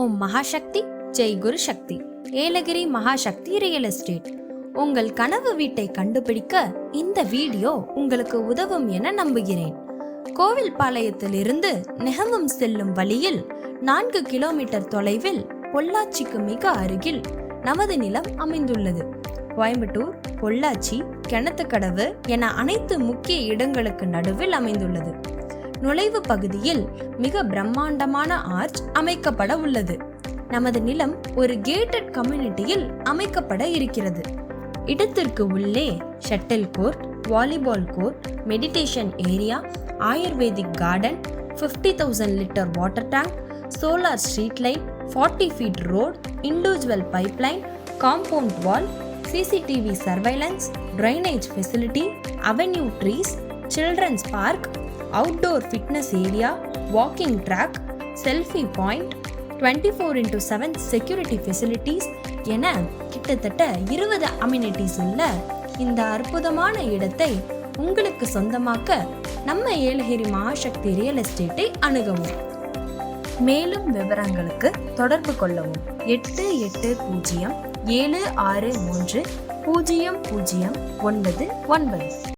ஓம் மகாசக்தி, ஜெய் குரு சக்தி. ஏலகிரி மகாசக்தி real estate. உங்கள் கனவு வீட்டை கண்டுபிடிக்க இந்த வீடியோ உங்களுக்கு உதவும் என நம்புகிறேன். கோவில்பாளையத்திலிருந்து நெகமம் செல்லும் வழியில் 4 கிலோமீட்டர் தொலைவில் பொள்ளாச்சிக்கு மிக அருகில் நமது நிலம் அமைந்துள்ளது. கோயம்புத்தூர், பொள்ளாச்சி, கிணத்துக்கடவு என அனைத்து முக்கிய இடங்களுக்கு நடுவில் அமைந்துள்ளது. நுழைவு பகுதியில் மிக பிரம்மாண்டமான ஆர்ச் அமைக்கப்பட உள்ளது. நமது நிலம் ஒரு கேட்டட் கம்யூனிட்டியில் அமைக்கப்பட இருக்கிறது. இடத்திற்கு உள்ளே shuttle court, volleyball court, meditation area, ayurvedic garden, 50,000 litre water tank, solar street light, 40 feet road, individual pipeline, compound wall, CCTV surveillance, drainage facility, avenue trees, children's park, outdoor fitness area, walking track, selfie point, 24x7 security facilities என கிட்டத்தட்ட 20 amenities உள்ள இந்த அற்புதமான இடத்தை உங்களுக்கு சொந்தமாக்க நம்ம ஏலகிரி மகாசக்தி real எஸ்டேட்டை அணுகவும். மேலும் விவரங்களுக்கு தொடர்பு கொள்ளவும். 8807630099.